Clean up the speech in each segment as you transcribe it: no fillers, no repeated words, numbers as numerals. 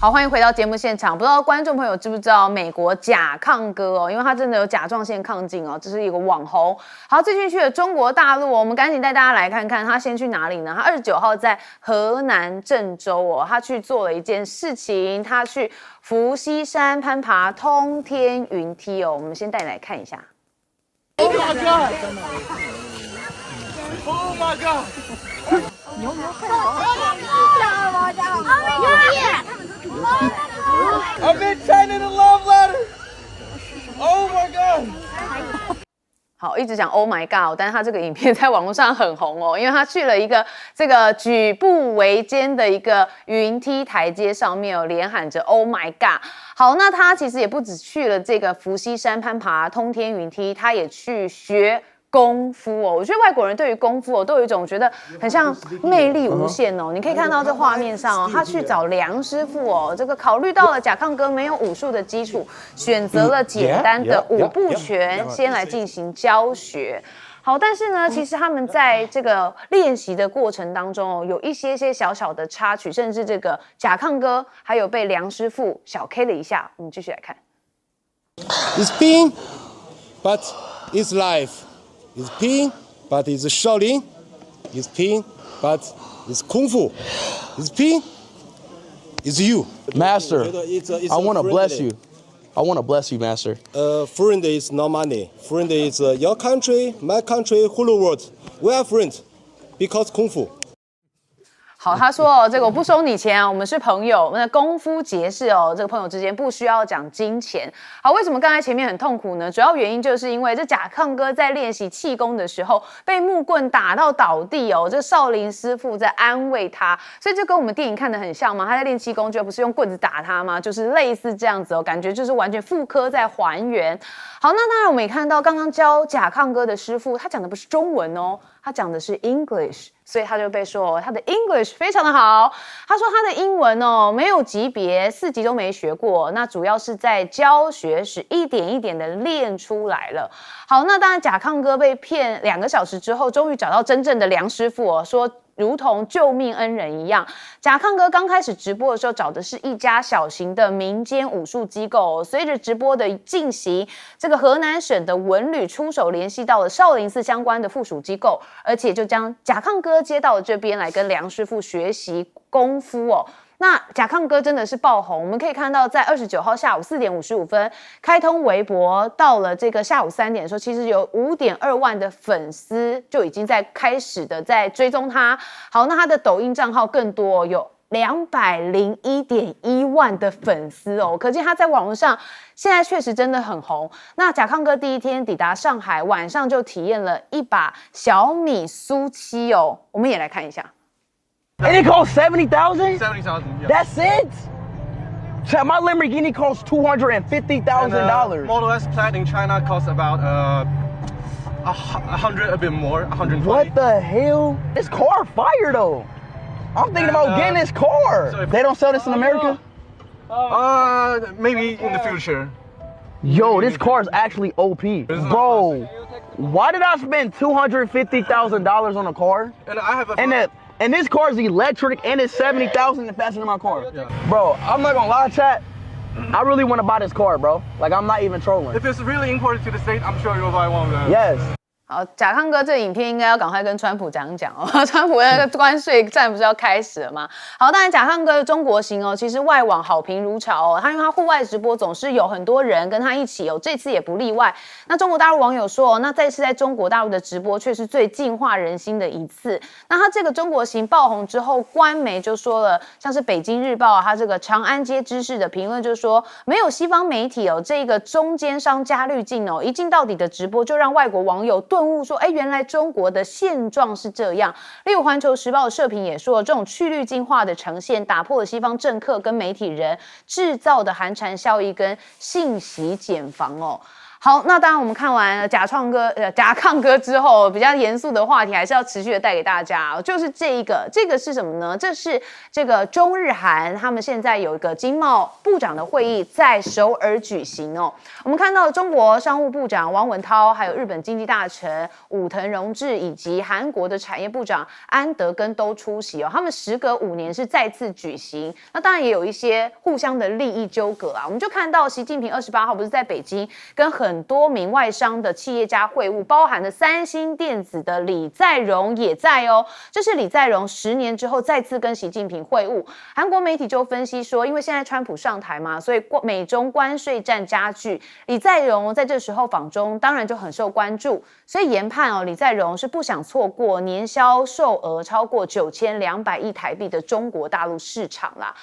好，欢迎回到节目现场。不知道观众朋友知不知道美国甲亢哥哦，因为他真的有甲状腺亢进哦，这是一个网红。好，最近去了中国大陆哦，我们赶紧带大家来看看他先去哪里呢？他29号在河南郑州哦，他去做了一件事情，他去伏羲山攀爬通天云梯哦。我们先带你来看一下。Oh my god! Oh my god! 牛快跑！I've been China the love ladder. Oh my god! 好，一直讲 Oh my God， 但是他这个影片在网络上很红哦，因为他去了一个这个举步维艰的一个云梯台阶上面哦，连喊着 Oh my God。好，那他其实也不只去了这个伏羲山攀爬通天云梯，他也去学功夫哦，我觉得外国人对于功夫哦都有一种觉得很像魅力无限哦。你可以看到这画面上哦，他去找梁师傅哦，这个考虑到了甲亢哥没有武术的基础，选择了简单的5步拳先来进行教学。好，但是呢，其实他们在这个练习的过程当中哦，有一些小小的插曲，甚至这个甲亢哥还有被梁师傅小 K 了一下。我们继续来看。It's pain, but it's life. It's pain, but it's Shaolin. It's pain, but it's Kung Fu. It's pain, it's you. Master, I want to bless you. I want to bless you, Master. Friend is not money. Friend is your country, my country, whole world. We are friends because Kung Fu. 好，他说这个我不收你钱啊，我们是朋友。那功夫结识哦，这个朋友之间不需要讲金钱。好，为什么刚才前面很痛苦呢？主要原因就是因为这甲亢哥在练习气功的时候被木棍打到倒地哦，这少林师傅在安慰他，所以这跟我们电影看得很像嘛。他在练气功，就不是用棍子打他吗？就是类似这样子哦，感觉就是完全复刻在还原。好，那当然我们也看到刚刚教甲亢哥的师傅，他讲的不是中文哦，他讲的是 English。所以他就被说他的 English 非常的好。他说他的英文哦没有级别，4级都没学过，那主要是在教学时一点一点的练出来了。好，那当然甲亢哥被骗2个小时之后，终于找到真正的梁师傅哦，说如同救命恩人一样。甲亢哥刚开始直播的时候找的是一家小型的民间武术机构哦，随着直播的进行，这个河南省的文旅出手联系到了少林寺相关的附属机构，而且就将甲亢哥接到了这边来跟梁师傅学习功夫哦。那甲亢哥真的是爆红，我们可以看到在29号下午4点55分开通微博，到了这个下午3点的时候，其实有5.2万的粉丝就已经在开始的在追踪他。好，那他的抖音账号更多，有201.1万的粉丝哦，可见他在网络上现在确实真的很红。那甲亢哥第一天抵达上海，晚上就体验了一把小米苏七哦，我们也来看一下。And it costs 70,000? 70,000. Yeah. That's it? My Lamborghini costs $250,000. Model S Plaid in China costs about 100, a bit more, 120. What the hell? This car fire though. I'm thinking about getting this car. So They don't sell this in America? Maybe in the future. Yo, this car is actually OP. Bro, why did I spend $250,000 on a car? And I have a. And this car is electric and it's 70,000 faster than my car. Yeah. Bro, I'm not gonna lie, chat. I really want to buy this car, bro. Like, I'm not even trolling. If it's really important to the state, I'm sure you'll buy one of them. Yes. 好，甲亢哥这影片应该要赶快跟川普讲讲哦，川普那个关税战不是要开始了吗？好，当然甲亢哥的中国行哦，其实外网好评如潮哦，他因为他户外直播总是有很多人跟他一起哦，这次也不例外。那中国大陆网友说，那这次在中国大陆的直播却是最净化人心的一次。那他这个中国行爆红之后，官媒就说了，像是北京日报啊，他这个长安街知识的评论就说，没有西方媒体哦，这个中间商加滤镜哦，一镜到底的直播就让外国网友顿悟说，哎，原来中国的现状是这样。例如《环球时报》的社评也说，这种去滤镜化的呈现，打破了西方政客跟媒体人制造的寒蝉效应跟信息茧房哦。好，那当然我们看完甲亢哥之后，比较严肃的话题还是要持续的带给大家，就是这个是什么呢？这是这个中日韩他们现在有一个经贸部长的会议在首尔举行哦。我们看到中国商务部长汪文涛，还有日本经济大臣武藤荣治，以及韩国的产业部长安德根都出席哦。他们时隔5年是再次举行，那当然也有一些互相的利益纠葛啊。我们就看到习近平28号不是在北京跟很多名外商的企业家会晤，包含了三星电子的李在镕也在哦。这是李在镕10年之后再次跟习近平会晤。韩国媒体就分析说，因为现在川普上台嘛，所以美中关税战加剧，李在镕在这时候访中当然就很受关注，所以研判哦，李在镕是不想错过年销售额超过9200亿台币的中国大陆市场啦。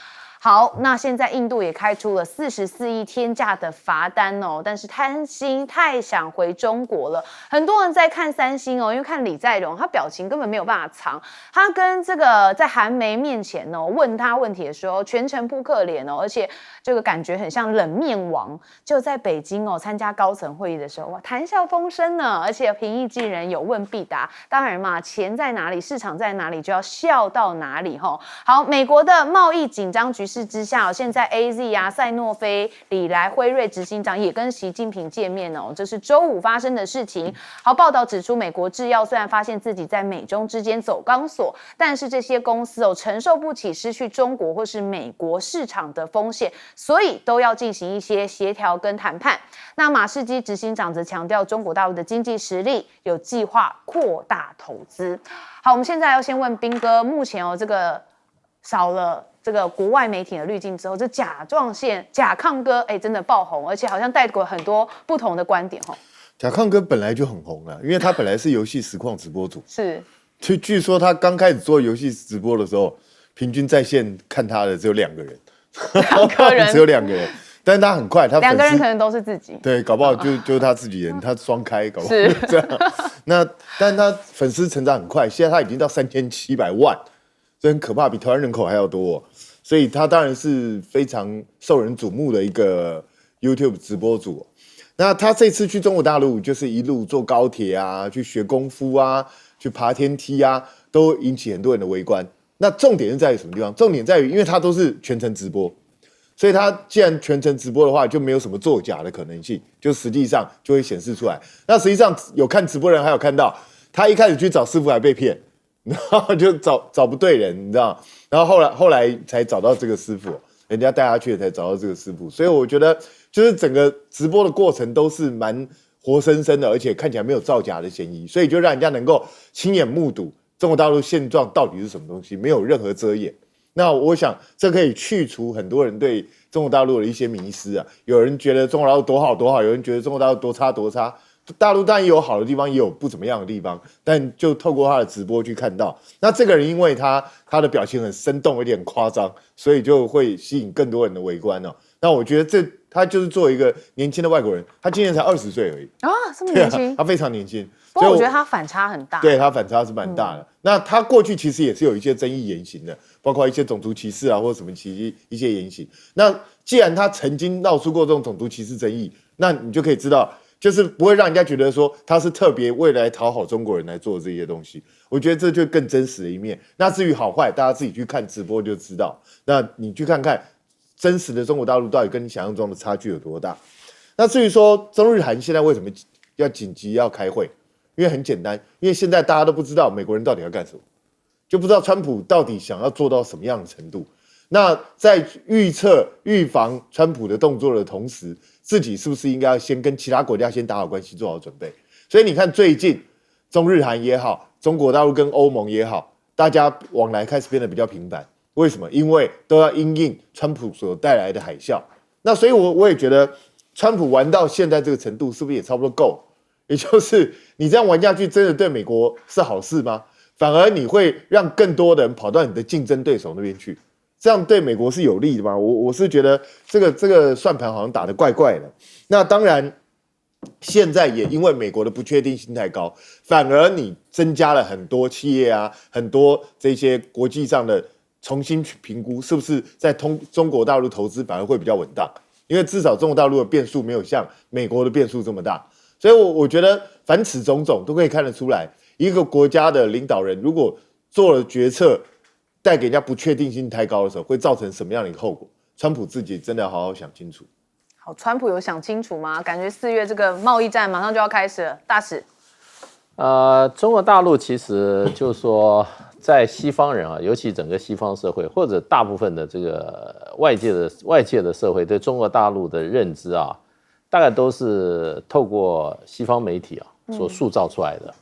好，那现在印度也开出了44亿天价的罚单哦，但是贪心太想回中国了，很多人在看三星哦，因为看李在镕，他表情根本没有办法藏，他跟这个在韩媒面前哦问他问题的时候，全程扑克脸哦，而且这个感觉很像冷面王，就在北京哦参加高层会议的时候，哇，谈笑风生呢，而且平易近人，有问必答。当然嘛，钱在哪里，市场在哪里，就要笑到哪里吼。好，美国的贸易紧张局势之下，现在 AZ 啊、赛诺菲、礼来、辉瑞执行长也跟习近平见面哦，这是周5发生的事情。好，报道指出，美国制药虽然发现自己在美中之间走钢索，但是这些公司哦承受不起失去中国或是美国市场的风险，所以都要进行一些协调跟谈判。那马士基执行长则强调，中国大陆的经济实力有计划扩大投资。好，我们现在要先问彬哥，目前哦这个少了这个国外媒体的滤镜之后，这甲亢哥真的爆红，而且好像带过很多不同的观点哦。甲亢哥本来就很红了，因为他本来是游戏实况直播主，是，据说他刚开始做游戏直播的时候，平均在线看他的只有2个人2个人只有2个人，但是他很快，他2个人可能都是自己，对，搞不好就是他自己人，他双开，搞不好是这样。但他粉丝成长很快，现在他已经到3700万，这很可怕，比台湾人口还要多哦，所以他当然是非常受人瞩目的一个 YouTube 直播主哦。那他这次去中国大陆，就是一路坐高铁啊，去学功夫啊，去爬天梯啊，都引起很多人的围观。那重点是在于什么地方？重点在于，因为他都是全程直播，所以他既然全程直播的话，就没有什么作假的可能性，就实际上就会显示出来。那实际上有看直播人还有看到，他一开始去找师傅还被骗，然后就找不对人，你知道？然后后来才找到这个师傅，人家带他去才找到这个师傅。所以我觉得，就是整个直播的过程都是蛮活生生的，而且看起来没有造假的嫌疑，所以就让人家能够亲眼目睹中国大陆现状到底是什么东西，没有任何遮掩。那我想这可以去除很多人对中国大陆的一些迷思啊。有人觉得中国大陆多好多好，有人觉得中国大陆多差多差。大陆当然也有好的地方，也有不怎么样的地方，但就透过他的直播去看到。那这个人因为他的表情很生动，有点夸张，所以就会吸引更多人的围观哦。那我觉得他就是作为一个年轻的外国人，他今年才20岁而已啊，这么年轻，他非常年轻。不过我觉得他反差很大，对，他反差是蛮大的。那他过去其实也是有一些争议言行的，包括一些种族歧视啊，或者什么一些言行。那既然他曾经闹出过这种种族歧视争议，那你就可以知道，就是不会让人家觉得说他是特别为了来讨好中国人来做这些东西。我觉得这就更真实的一面。那至于好坏，大家自己去看直播就知道。那你去看看真实的中国大陆到底跟你想象中的差距有多大。那至于说中日韩现在为什么要紧急要开会？因为很简单，因为现在大家都不知道美国人到底要干什么，就不知道川普到底想要做到什么样的程度。那在预防川普的动作的同时，自己是不是应该要先跟其他国家先打好关系，做好准备？所以你看，最近中日韩也好，中国大陆跟欧盟也好，大家往来开始变得比较频繁。为什么？因为都要因应川普所带来的海啸。那所以我也觉得，川普玩到现在这个程度，是不是也差不多够了？也就是你这样玩下去，真的对美国是好事吗？反而你会让更多人跑到你的竞争对手那边去，这样对美国是有利的吗？我是觉得这个算盘好像打得怪怪的。那当然，现在也因为美国的不确定性太高，反而你增加了很多企业啊，很多这些国际上的重新去评估，是不是在中国大陆投资反而会比较稳当？因为至少中国大陆的变数没有像美国的变数这么大。所以我觉得凡此种种都可以看得出来，一个国家的领导人如果做了决策带给人家不确定性太高的时候，会造成什么样的一个后果。川普自己真的要好好想清楚。好，川普有想清楚吗？感觉4月这个贸易战马上就要开始了，大使。中国大陆其实就是说，在西方人啊，尤其整个西方社会或者大部分的这个外界的社会对中国大陆的认知啊，大概都是透过西方媒体啊所塑造出来的。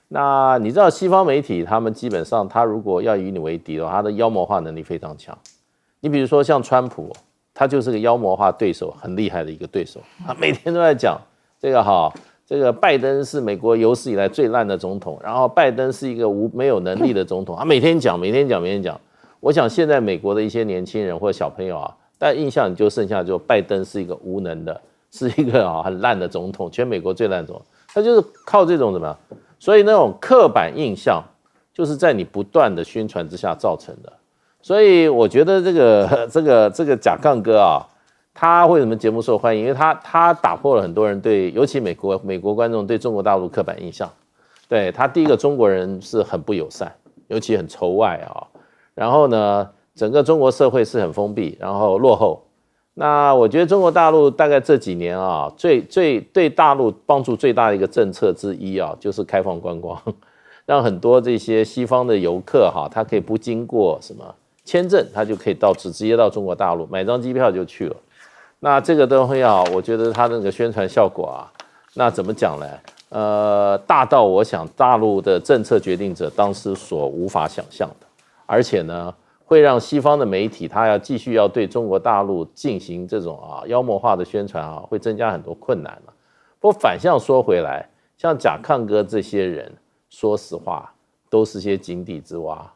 那你知道西方媒体他们基本上，他如果要与你为敌的话，他的妖魔化能力非常强。你比如说像川普，他就是个妖魔化对手很厉害的一个对手，他每天都在讲这个拜登是美国有史以来最烂的总统，然后拜登是一个没有能力的总统，他每天讲。我想现在美国的一些年轻人或小朋友啊，但印象就剩下就拜登是一个无能的，是一个很烂的总统，全美国最烂的总统，他就是靠这种怎么样？所以那种刻板印象就是在你不断的宣传之下造成的。所以我觉得这个贾杠哥啊，他为什么节目受欢迎？因为他打破了很多人对，尤其美国观众对中国大陆刻板印象。对他第一个，中国人是很不友善，尤其很仇外啊。然后呢，整个中国社会是很封闭，然后落后。那我觉得中国大陆大概这几年啊，最对大陆帮助最大的一个政策之一啊，就是开放观光，让很多这些西方的游客哈，他可以不经过什么签证，他就可以直接到中国大陆买张机票就去了。那这个东西啊，我觉得它那个宣传效果啊，那怎么讲呢？大到我想大陆的政策决定者当时所无法想象的，而且呢，会让西方的媒体他要继续要对中国大陆进行这种妖魔化的宣传啊，会增加很多困难了。不过反向说回来，像贾抗哥这些人，说实话都是些井底之蛙，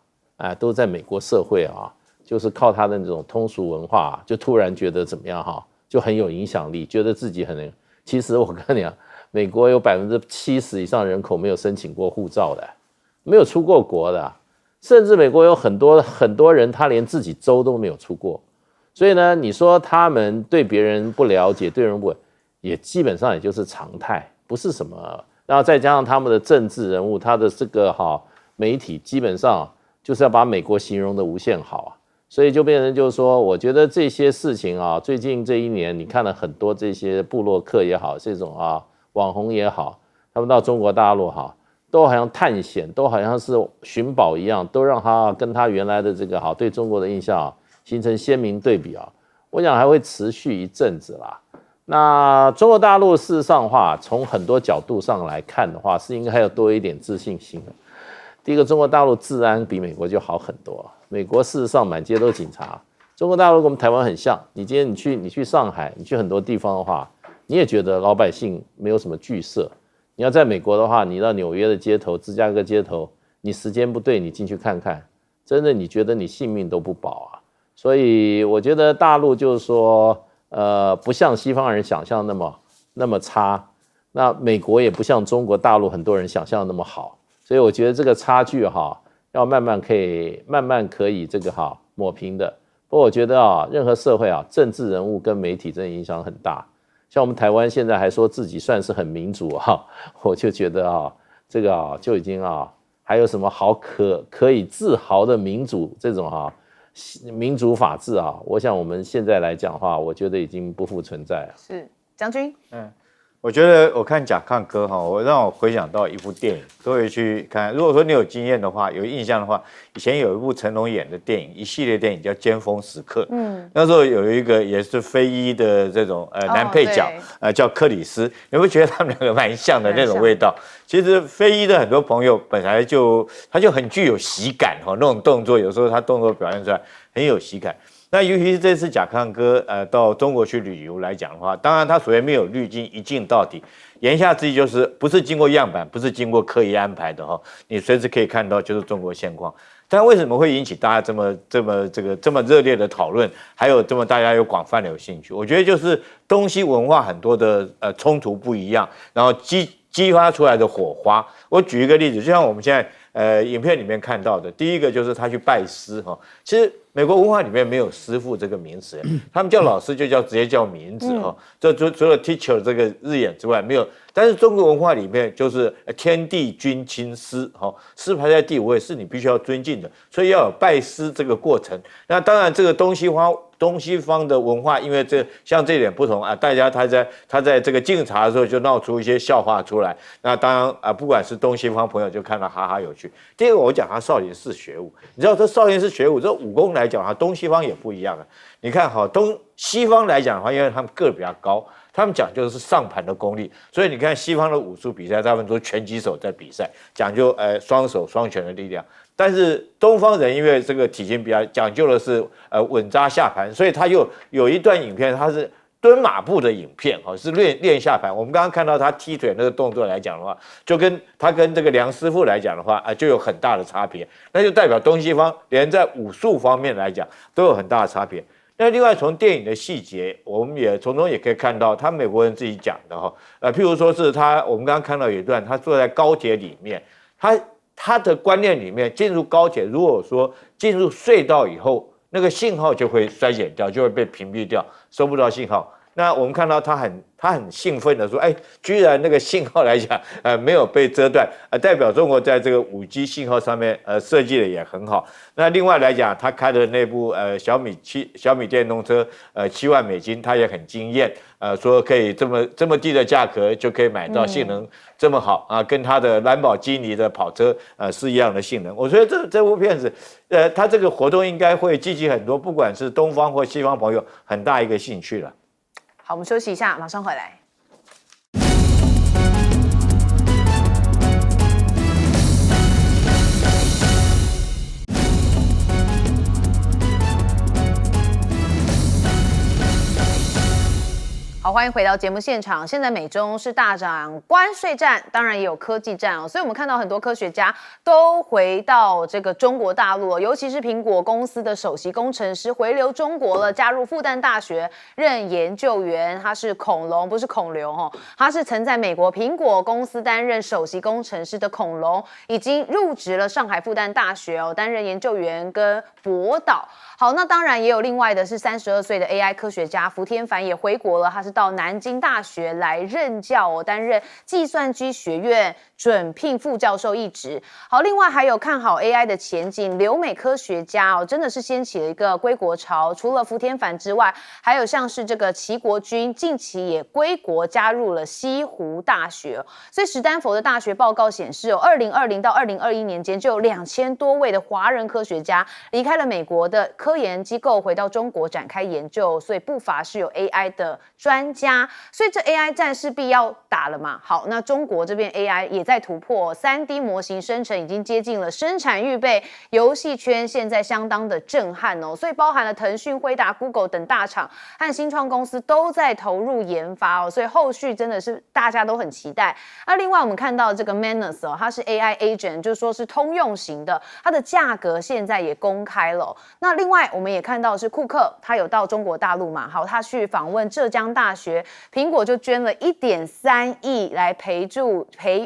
都在美国社会啊，就是靠他的那种通俗文化，就突然觉得怎么样哈，就很有影响力，觉得自己很。其实我跟你讲，美国有70%以上人口没有申请过护照的，没有出过国的。甚至美国有很多人，他连自己州都没有出过，所以呢，你说他们对别人不了解，对人不，也基本上也就是常态，不是什么。然后再加上他们的政治人物，他的这个媒体，基本上就是要把美国形容的无限好啊，所以就变成就是说，我觉得这些事情啊，最近这一年，你看了很多这些部落客也好，这种网红也好，他们到中国大陆都好像探险，都好像是寻宝一样，都让他跟他原来的这个对中国的印象形成鲜明对比啊。我想还会持续一阵子啦。那中国大陆事实上的话，从很多角度上来看的话，是应该还有多一点自信心的。第一个，中国大陆治安比美国就好很多，美国事实上满街都警察，中国大陆跟我们台湾很像。你今天你去上海，你去很多地方的话，你也觉得老百姓没有什么惧色。你要在美国的话，你到纽约的街头、芝加哥街头，你时间不对，你进去看看，真的你觉得你性命都不保啊。所以我觉得大陆就是说，不像西方人想象那么差，那美国也不像中国大陆很多人想象那么好。所以我觉得这个差距要慢慢可以这个抹平的。不过我觉得任何社会政治人物跟媒体真的影响很大。像我们台湾现在还说自己算是很民主我就觉得这个就已经还有什么好可以自豪的民主这种民主法治我想我们现在来讲的话，我觉得已经不复存在了。是将军，我觉得我看贾抗哥让我回想到一部电影，各位去看。如果说你有经验的话，有印象的话，以前有一部成龙演的电影，一系列电影叫《尖峰时刻》。那时候有一个也是非裔的这种男配角，叫克里斯。你会觉得他们两个蛮像的那种味道。其实非裔的很多朋友本来他就很具有喜感那种动作，有时候他动作表现出来很有喜感。那尤其是这次贾抗哥到中国去旅游来讲的话，当然他所谓没有滤镜，一镜到底，言下之意就是不是经过样板，不是经过刻意安排的你随时可以看到就是中国现况。但为什么会引起大家这么热烈的讨论，还有大家有广泛的有兴趣？我觉得就是东西文化很多的冲突不一样，然后激发出来的火花。我举一个例子，就像我们现在影片里面看到的。第一个就是他去拜师哈，其实美国文化里面没有师傅这个名词，他们叫老师就直接叫名字哈。这除了 teacher 这个日眼之外没有，但是中国文化里面就是天地君亲师哈，师排在第5位是你必须要尊敬的，所以要有拜师这个过程。那当然这个东西方的文化，因为像这点不同啊，大家他在这个敬茶的时候就闹出一些笑话出来。那当然啊，不管是东西方朋友就看到哈哈有趣。第二个我讲他少林寺学武，你知道这少林寺学武，这武功来讲啊，东西方也不一样啊。你看好西方来讲的话，因为他们个儿比较高，他们讲究的是上盘的功力，所以你看西方的武术比赛，他们都拳击手在比赛，讲究双手双拳的力量。但是东方人因为这个体型比较讲究的是稳扎下盘，所以他又有一段影片，他是蹲马步的影片，是练下盘。我们刚刚看到他踢腿那个动作来讲的话，就跟这个梁师傅来讲的话，就有很大的差别。那就代表东西方连在武术方面来讲都有很大的差别。那另外从电影的细节，我们也从中也可以看到，他美国人自己讲的哈，譬如说是我们刚刚看到有一段，他坐在高铁里面，他的观念里面，进入高铁，如果说进入隧道以后，那个信号就会衰减掉，就会被屏蔽掉，收不到信号。那我们看到他很兴奋的说，居然那个信号来讲，没有被遮断，代表中国在这个5G 信号上面，设计的也很好。那另外来讲，他开的那部小米电动车，7万美金，他也很惊艳，说可以这么低的价格就可以买到性能这么好啊，跟他的兰博基尼的跑车是一样的性能。我觉得这部片子，他这个活动应该会激起很多，不管是东方或西方朋友很大一个兴趣了。好，我们休息一下，马上回来。好，欢迎回到节目现场。现在美中是大涨关税战，当然也有科技战哦。所以我们看到很多科学家都回到这个中国大陆，尤其是苹果公司的首席工程师回流中国了，加入复旦大学任研究员。他是恐龙，不是孔刘哦，他是曾在美国苹果公司担任首席工程师的恐龙，已经入职了上海复旦大学哦，担任研究员跟博导。好，那当然也有另外的是32岁的 AI 科学家福天凡也回国了，他是到南京大学来任教哦，担任计算机学院准聘副教授一职。好，另外还有看好 AI 的前景，留美科学家哦，真的是掀起了一个归国潮。除了福天凡之外，还有像是这个齐国军，近期也归国加入了西湖大学。所以史丹佛的大学报告显示，2020到2021年间就有2000多位的华人科学家离开了美国的科研机构，回到中国展开研究，所以不乏是有 AI 的专家，所以这 AI 战势必要打了嘛。好，那中国这边 AI 也在突破3D 模型生成，已经接近了生产预备，游戏圈现在相当的震撼哦，所以包含了腾讯、辉达、Google 等大厂和新创公司都在投入研发哦，所以后续真的是大家都很期待。那另外我们看到这个 Manus 哦，它是 AI agent， 就是说是通用型的，它的价格现在也公开了。那另外我们也看到是库克，他有到中国大陆嘛，好，他去访问浙江大学，苹果就捐了1.3亿来培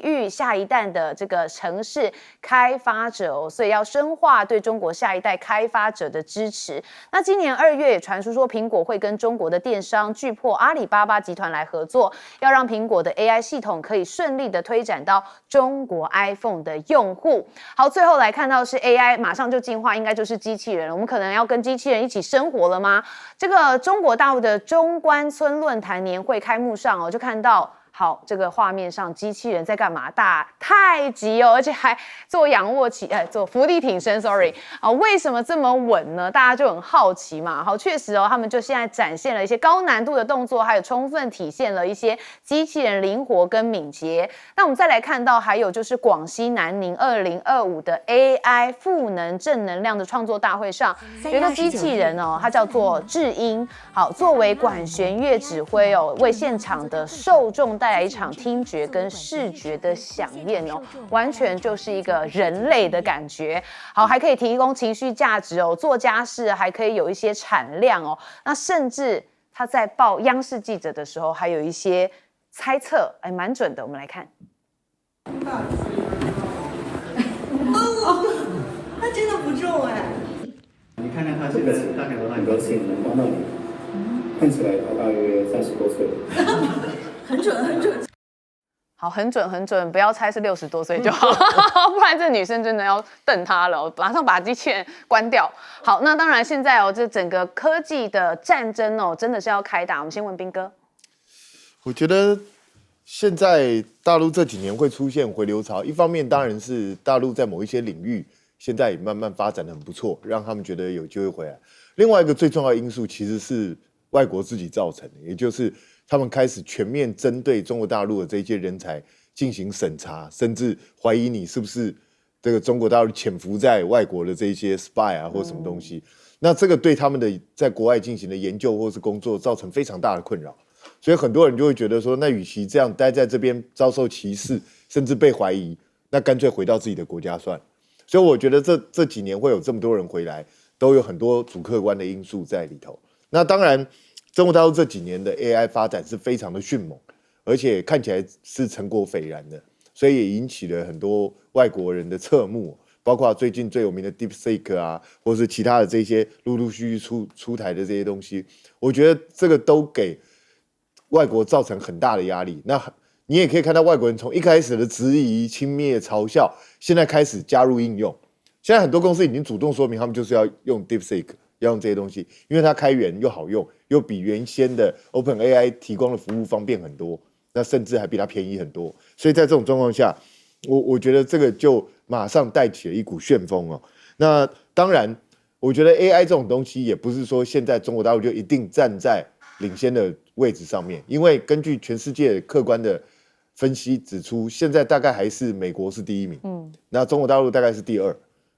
育下一代的这个城市开发者哦，所以要深化对中国下一代开发者的支持。那今年2月也传出说，苹果会跟中国的电商巨擘阿里巴巴集团来合作，要让苹果的 AI 系统可以顺利的推展到中国 iPhone 的用户。好，最后来看到是 AI 马上就进化，应该就是机器人了。我们可能要跟机器人一起生活了吗？这个中国大陆的中关村论坛年会开幕上哦，就看到。好，这个画面上机器人在干嘛？打太极哦，而且还做仰卧起，做伏地挺身 ，sorry 啊，为什么这么稳呢？大家就很好奇嘛。好，确实哦，他们就现在展现了一些高难度的动作，还有充分体现了一些机器人灵活跟敏捷。那我们再来看到，还有就是广西南宁2025的 AI 赋能正能量的创作大会上，有一个机器人哦，它叫做智英，好，作为管弦乐指挥哦，为现场的受众带来一场听觉跟视觉的响宴哦，完全就是一个人类的感觉。好，还可以提供情绪价值哦，做家事还可以有一些产量哦。那甚至他在报央视记者的时候，还有一些猜测，蛮准的。我们来看。重哎。你看看他现在大概多大？高兴能帮到你，看起来他大约30多岁。很准很准。好，很准很准，不要猜是60多岁就好，不然这女生真的要瞪他了，马上把机器人关掉。好，那当然现在这整个科技的战争真的是要开打。我们先问彬哥，我觉得现在大陆这几年会出现回流潮，一方面当然是大陆在某一些领域现在也慢慢发展得很不错，让他们觉得有机会回来。另外一个最重要的因素其实是外国自己造成的，也就是他们开始全面针对中国大陆的这些人才进行审查，甚至怀疑你是不是这个中国大陆潜伏在外国的这些 spy 啊或什么东西。那这个对他们的在国外进行的研究或是工作造成非常大的困扰。所以很多人就会觉得说，那与其这样待在这边遭受歧视，甚至被怀疑，那干脆回到自己的国家算了。所以我觉得这几年会有这么多人回来，都有很多主客观的因素在里头。那当然，中国大陆这几年的 AI 发展是非常的迅猛，而且看起来是成果斐然的，所以也引起了很多外国人的侧目，包括最近最有名的 DeepSeek 啊，或是其他的这些陆陆续续出台的这些东西，我觉得这个都给外国造成很大的压力。那你也可以看到外国人从一开始的质疑、轻蔑、嘲笑，现在开始加入应用。现在很多公司已经主动说明，他们就是要用 DeepSeek。要用这些东西，因为它开源又好用，又比原先的 OpenAI 提供的服务方便很多，那甚至还比它便宜很多。所以在这种状况下，我觉得这个就马上带起了一股旋风哦。那当然，我觉得 AI 这种东西也不是说现在中国大陆就一定站在领先的位置上面，因为根据全世界客观的分析指出，现在大概还是美国是第1名，那中国大陆大概是第2。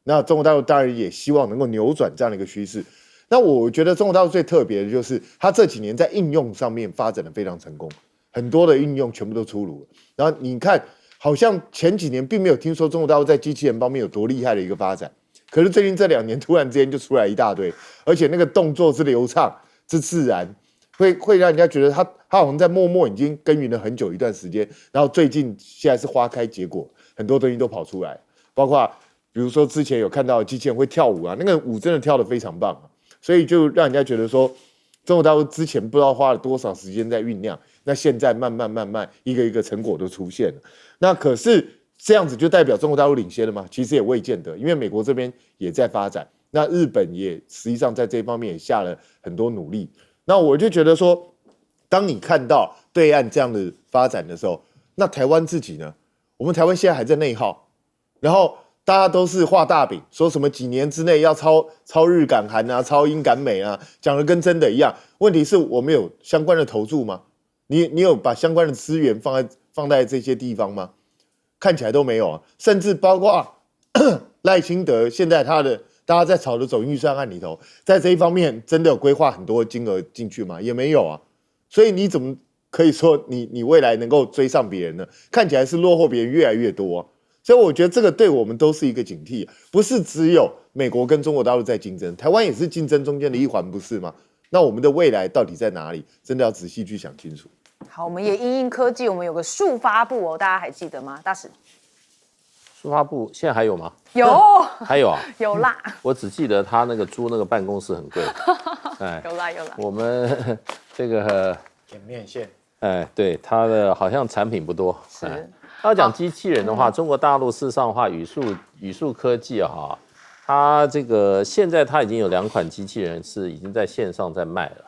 那中国大陆当然也希望能够扭转这样的一个趋势。那我觉得中国大陆最特别的就是，它这几年在应用上面发展的非常成功，很多的应用全部都出炉了。然后你看，好像前几年并没有听说中国大陆在机器人方面有多厉害的一个发展，可是最近这2年突然之间就出来一大堆，而且那个动作之流畅、之自然，会让人家觉得他好像在默默已经耕耘了很久一段时间，然后最近现在是花开结果，很多东西都跑出来，包括比如说之前有看到机器人会跳舞啊，那个舞真的跳得非常棒啊，所以就让人家觉得说，中国大陆之前不知道花了多少时间在酝酿，那现在慢慢一个一个成果都出现了。那可是这样子就代表中国大陆领先了吗？其实也未见得，因为美国这边也在发展，那日本也实际上在这方面也下了很多努力。那我就觉得说，当你看到对岸这样的发展的时候，那台湾自己呢？我们台湾现在还在内耗，然后大家都是画大饼，说什么几年之内要超日赶韩啊，超英赶美啊，讲的跟真的一样。问题是我们有相关的投注吗？你有把相关的资源放在这些地方吗？看起来都没有啊，甚至包括赖清德现在大家在吵的总预算案里头，在这一方面真的有规划很多金额进去吗？也没有啊。所以你怎么可以说你未来能够追上别人呢？看起来是落后别人越来越多啊。所以我觉得这个对我们都是一个警惕，不是只有美国跟中国大陆在竞争，台湾也是竞争中间的一环，不是吗？那我们的未来到底在哪里？真的要仔细去想清楚。好，我们也因应科技，我们有个数发部哦，大家还记得吗？大使，数发部现在还有吗？有，还有啊，有啦。我只记得他那个租那个办公室很贵，哎，有啦。我们这个点面线，哎，对，他的好像产品不多，是。要讲机器人的话，中国大陆事实上的话，语数科技哈，它这个现在它已经有2款机器人是已经在线上在卖了。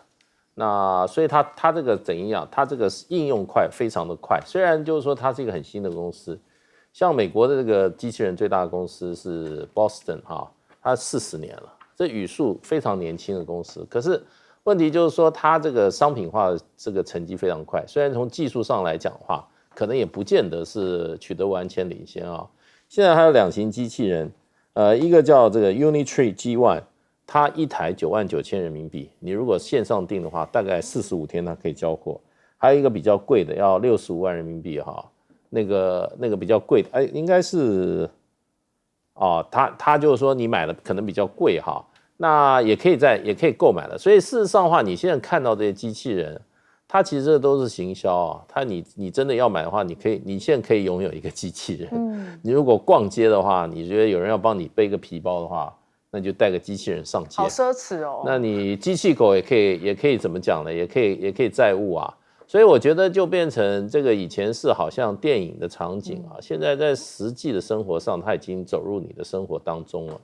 那所以它这个怎样？它这个应用快，非常的快。虽然就是说它是一个很新的公司，像美国的这个机器人最大的公司是 Boston 哈，它40年了，这语数非常年轻的公司。可是问题就是说，它这个商品化的这个成绩非常快。虽然从技术上来讲的话，可能也不见得是取得完全领先啊。现在还有2型机器人，一个叫这个 Unitree G1， 它一台99000人民币，你如果线上订的话，大概45天它可以交货。还有一个比较贵的，要65万人民币哈，那个比较贵的，应该是它就是说你买的可能比较贵哈，那也可以购买了。所以事实上的话，你现在看到这些机器人，它其实这都是行销啊。你真的要买的话，你现在可以拥有一个机器人。你如果逛街的话，你觉得有人要帮你背个皮包的话，那就带个机器人上街。好奢侈哦。那你机器狗也可以怎么讲呢？也可以载物啊。所以我觉得就变成这个以前是好像电影的场景啊，现在在实际的生活上，它已经走入你的生活当中了。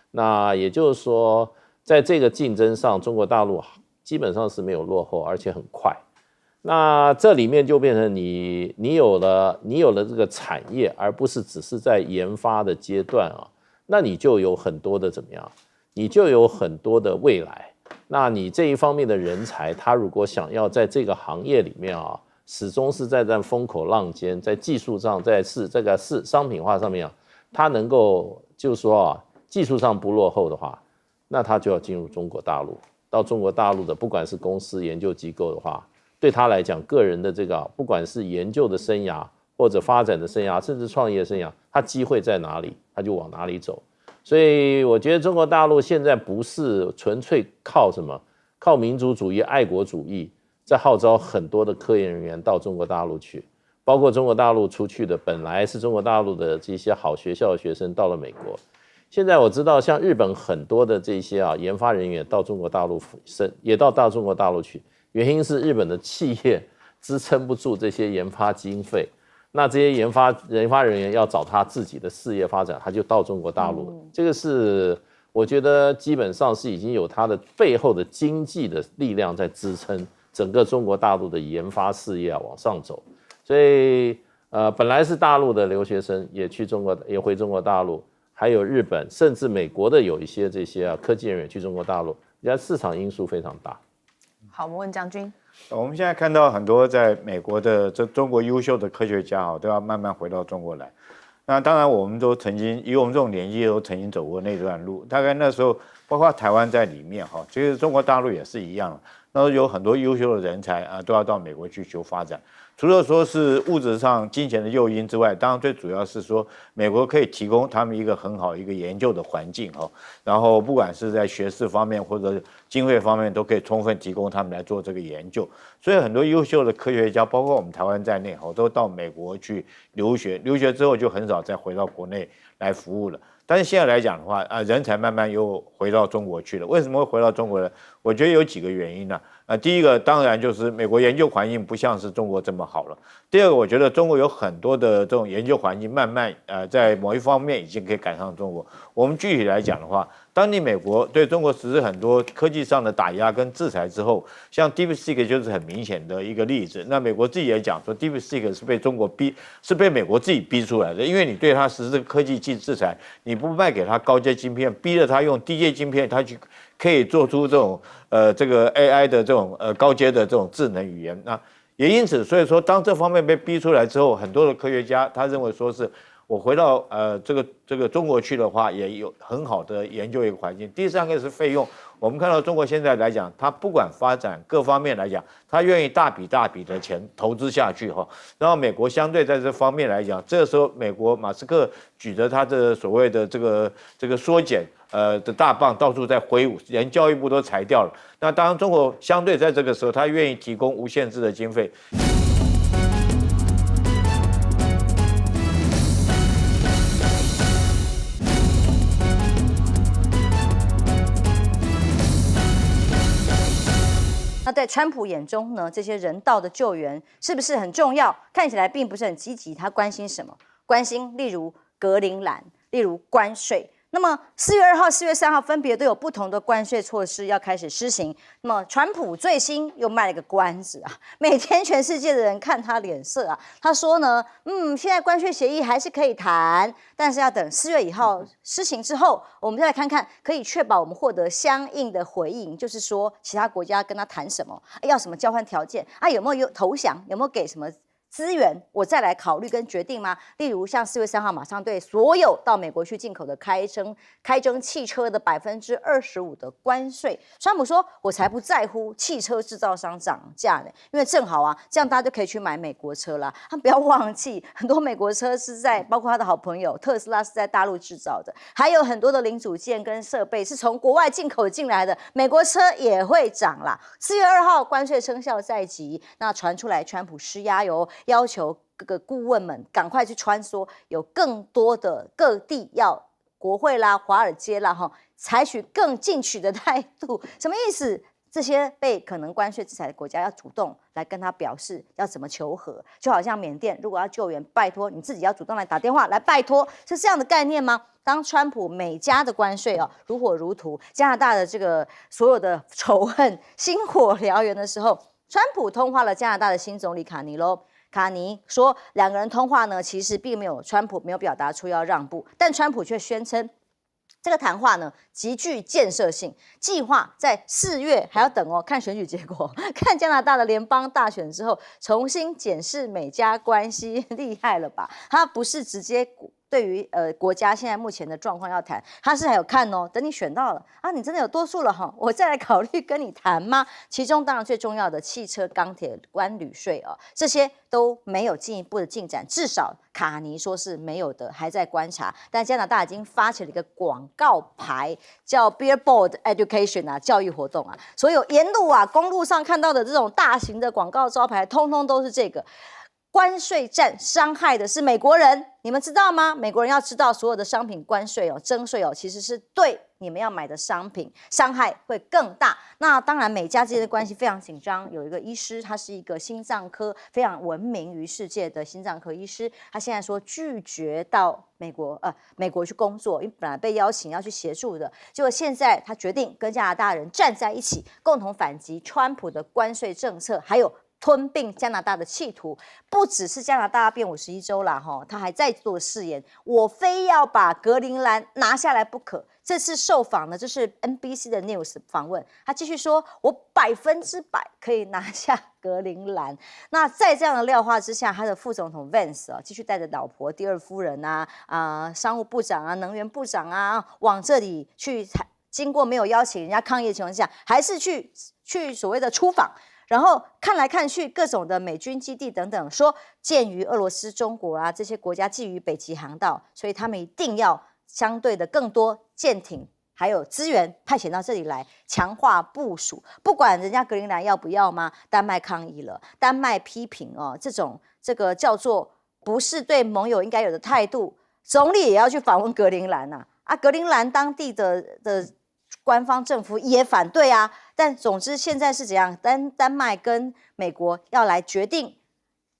那也就是说，在这个竞争上，中国大陆基本上是没有落后，而且很快。那这里面就变成你有了这个产业，而不是只是在研发的阶段啊，那你就有很多的怎么样？你就有很多的未来。那你这一方面的人才，他如果想要在这个行业里面啊，始终是在风口浪尖，在技术上，在商品化上面啊，他能够就是说啊，技术上不落后的话，那他就要进入中国大陆。到中国大陆的，不管是公司研究机构的话，对他来讲，个人的这个不管是研究的生涯或者发展的生涯，甚至创业生涯，他机会在哪里，他就往哪里走。所以我觉得中国大陆现在不是纯粹靠什么，靠民族主义、爱国主义，在号召很多的科研人员到中国大陆去，包括中国大陆出去的本来是中国大陆的这些好学校的学生到了美国。现在我知道，像日本很多的这些研发人员到中国大陆也到中国大陆去，原因是日本的企业支撑不住这些研发经费。那这些研发人员要找他自己的事业发展，他就到中国大陆了。这个是我觉得基本上是已经有他的背后的经济的力量在支撑整个中国大陆的研发事业往上走。所以本来是大陆的留学生也回中国大陆，还有日本甚至美国的有一些这些科技人员去中国大陆，人家市场因素非常大。好，我们问将军。我们现在看到很多在美国的中国优秀的科学家都要慢慢回到中国来。那当然，我们都曾经以我们这种年纪都曾经走过那段路。大概那时候，包括台湾在里面其实中国大陆也是一样。那时候有很多优秀的人才都要到美国去求发展。除了说是物质上金钱的诱因之外，当然最主要是说美国可以提供他们一个很好一个研究的环境然后不管是在学士方面或者经费方面都可以充分提供他们来做这个研究。所以很多优秀的科学家，包括我们台湾在内都到美国去留学之后就很少再回到国内来服务了。但是现在来讲的话人才慢慢又回到中国去了。为什么会回到中国呢？我觉得有几个原因呢。第一个当然就是美国研究环境不像是中国这么好了。第二个，我觉得中国有很多的这种研究环境慢慢在某一方面已经可以赶上中国。我们具体来讲的话，当你美国对中国实施很多科技上的打压跟制裁之后，像 DeepSeek 就是很明显的一个例子。那美国自己也讲说 DeepSeek 是被中国是被美国自己逼出来的，因为你对他实施科技制裁，你不卖给他高阶晶片，逼着他用低阶晶片，他去可以做出这种这个 AI 的这种高阶的这种智能语言。那也因此，所以说当这方面被逼出来之后，很多的科学家他认为说是我回到这个中国去的话，也有很好的研究一个环境。第三个是费用，我们看到中国现在来讲，它不管发展各方面来讲，它愿意大笔的钱投资下去然后美国相对在这方面来讲，这个时候美国马斯克举着他的所谓的这个缩减的大棒到处在挥舞，连教育部都裁掉了。那当然中国相对在这个时候，他愿意提供无限制的经费。那在川普眼中呢，这些人道的救援是不是很重要？看起来并不是很积极。他关心什么？关心例如格陵兰，例如关税。那么4月2号、4月3号分别都有不同的关税措施要开始施行。那么川普最新又卖了个关子每天全世界的人看他脸色他说呢，现在关税协议还是可以谈，但是要等4月1号施行之后，我们再来看看可以确保我们获得相应的回应，就是说其他国家跟他谈什么，要什么交换条件有没有投降，有没有给什么资源，我再来考虑跟决定吗？例如像4月3号马上对所有到美国去进口的开征汽车的25%的关税，川普说我才不在乎汽车制造商涨价呢，因为正好这样大家就可以去买美国车啦。他不要忘记，很多美国车是包括他的好朋友特斯拉是在大陆制造的，还有很多的零组件跟设备是从国外进口进来的，美国车也会涨啦。4月2号关税生效在即，那传出来川普施压要求各个顾问们赶快去穿梭，有更多的各地要国会啦、华尔街啦，采取更进取的态度，什么意思？这些被可能关税制裁的国家要主动来跟他表示要怎么求和，就好像缅甸如果要救援，拜托你自己要主动来打电话来拜托，是这样的概念吗？当川普每家的关税如火如荼，加拿大的这个所有的仇恨星火燎原的时候，川普通话了加拿大的新总理卡尼咯。卡尼说，两个人通话呢，其实并没有川普没有表达出要让步，但川普却宣称。这个谈话呢极具建设性，计划在4月还要等看选举结果，看加拿大的联邦大选之后重新检视美加关系，厉害了吧？他不是直接对于国家现在目前的状况要谈，他是还有看等你选到了啊，你真的有多数了我再来考虑跟你谈吗？其中当然最重要的汽车、钢铁、关旅税这些都没有进一步的进展，至少卡尼说是没有的，还在观察。但加拿大已经发起了一个广告牌，叫 Billboard Education 教育活动所有沿路公路上看到的这种大型的广告招牌，通通都是这个。关税战伤害的是美国人，你们知道吗？美国人要知道，所有的商品关税征税其实是对你们要买的商品伤害会更大。那当然，美加之间的关系非常紧张。有一个医师，他是一个心脏科非常闻名于世界的心脏科医师，他现在说拒绝到美国去工作，因为本来被邀请要去协助的，结果现在他决定跟加拿大人站在一起，共同反击川普的关税政策，还有吞并加拿大的企图。不只是加拿大变51州啦他还在做誓言，我非要把格陵兰拿下来不可。这次受访呢，这是 NBC 的 News 访问，他继续说，我100%可以拿下格陵兰。那在这样的料化之下，他的副总统 Vance 继续带着老婆、第二夫人商务部长能源部长往这里去，经过没有邀请人家抗议的情况下，还是去所谓的出访。然后看来看去，各种的美军基地等等，说鉴于俄罗斯、中国这些国家觊觎北极航道，所以他们一定要相对的更多舰艇还有资源派遣到这里来，强化部署。不管人家格陵兰要不要吗？丹麦抗议了，丹麦批评这个叫做不是对盟友应该有的态度，总理也要去访问格陵兰格陵兰当地的官方政府也反对但总之现在是怎样？丹麦跟美国要来决定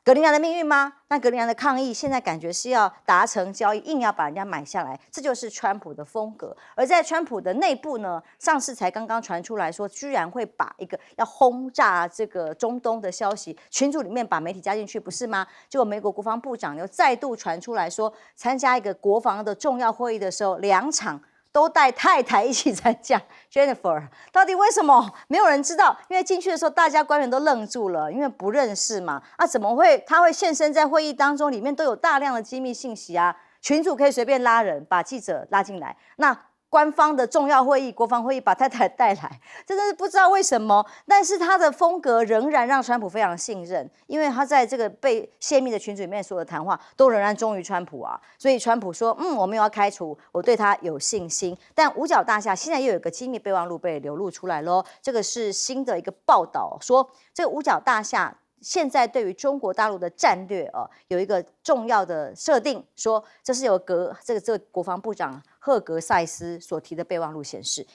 格陵兰的命运吗？那格陵兰的抗议现在感觉是要达成交易，硬要把人家买下来，这就是川普的风格。而在川普的内部呢，上次才刚刚传出来说，居然会把一个要轰炸这个中东的消息群组里面把媒体加进去，不是吗？结果美国国防部长又再度传出来说，参加一个国防的重要会议的时候，2场都带太太一起参加 ，Jennifer 到底为什么？没有人知道，因为进去的时候大家官员都愣住了，因为不认识嘛。怎么会他会现身在会议当中？里面都有大量的机密信息群组可以随便拉人，把记者拉进来。那官方的重要会议、国防会议把太太带来，真的是不知道为什么。但是他的风格仍然让川普非常信任，因为他在这个被泄密的群组里面所有的谈话都仍然忠于川普所以川普说，我没有要开除，我对他有信心。但五角大厦现在又有一个机密备忘录被流露出来咯，这个是新的一个报道，说这个五角大厦现在对于中国大陆的战略有一个重要的设定，说这是由这个国防部长赫格塞斯所提的备忘录显示，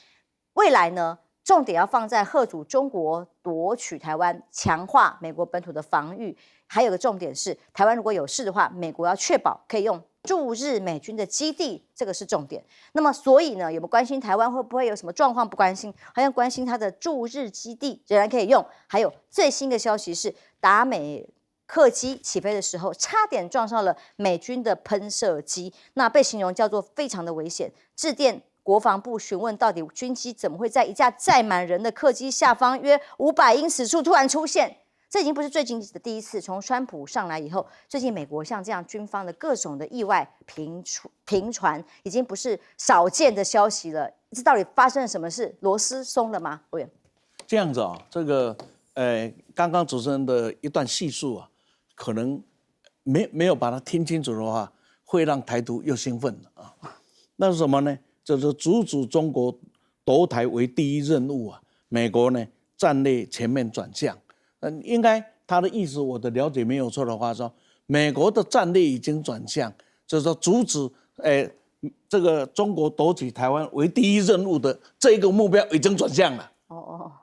未来呢重点要放在嚇阻中国夺取台湾，强化美国本土的防御。还有个重点是，台湾如果有事的话，美国要确保可以用驻日美军的基地，这个是重点。那么所以呢，有没有关心台湾会不会有什么状况？不关心，好像关心它的驻日基地仍然可以用。还有最新的消息是，达美客机起飞的时候，差点撞上了美军的喷射机，那被形容叫做非常的危险。致电国防部询问，到底军机怎么会在一架载满人的客机下方约500英尺处突然出现？这已经不是最近的第一次，从川普上来以后，最近美国像这样军方的各种的意外频传，已经不是少见的消息了。这到底发生了什么事？螺丝松了吗？委员，这样子这个刚刚主持人的一段叙述可能没有把它听清楚的话，会让台独又兴奋那是什么呢？就是阻止中国夺台为第一任务美国呢战略全面转向。应该他的意思，我的了解没有错的话，说美国的战略已经转向，就是说阻止这个中国夺取台湾为第一任务的这一个目标已经转向了。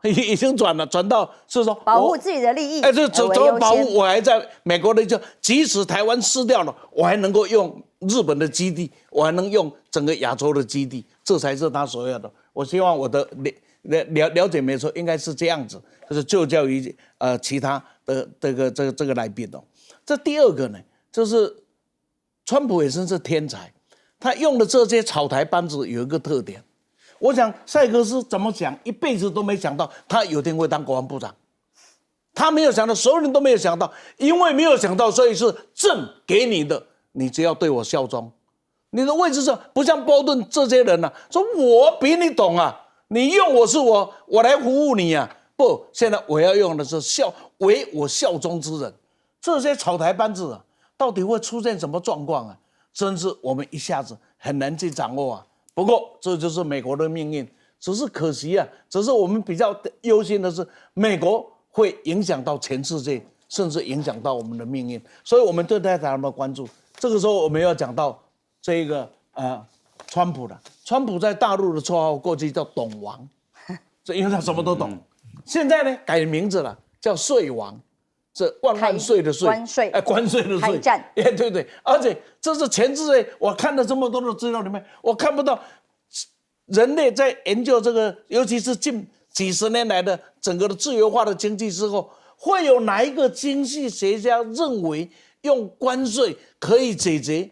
已经转了，转到是说保护自己的利益。这怎么保护？我还在美国的，就即使台湾失掉了，我还能够用日本的基地，我还能用整个亚洲的基地，这才是他所要的。我希望我的了解没错，应该是这样子，就是就教于其他的这个来宾哦。这第二个呢，就是川普也真是天才，他用的这些草台班子有一个特点。我想塞克斯怎么想，一辈子都没想到他有天会当国防部长，他没有想到，所有人都没有想到，因为没有想到，所以是朕给你的，你只要对我效忠。你的位置上不像波顿这些人啊，说我比你懂啊，你用我是我来服务你啊，不，现在我要用的是为我效忠之人。这些草台班子啊，到底会出现什么状况啊？真是我们一下子很难去掌握啊。不过这就是美国的命运，只是可惜啊，只是我们比较忧心的是，美国会影响到全世界，甚至影响到我们的命运，所以我们对他非常的关注。这个时候我们要讲到这一个川普了。川普在大陆的绰号过去叫懂王，这因为他什么都懂。现在呢改名字了，叫税王。这万万岁的税，关税，关税的税，对对，而且这是全世界，我看了这么多的资料里面，我看不到人类在研究这个，尤其是近几十年来的整个的自由化的经济之后，会有哪一个经济学家认为用关税可以解决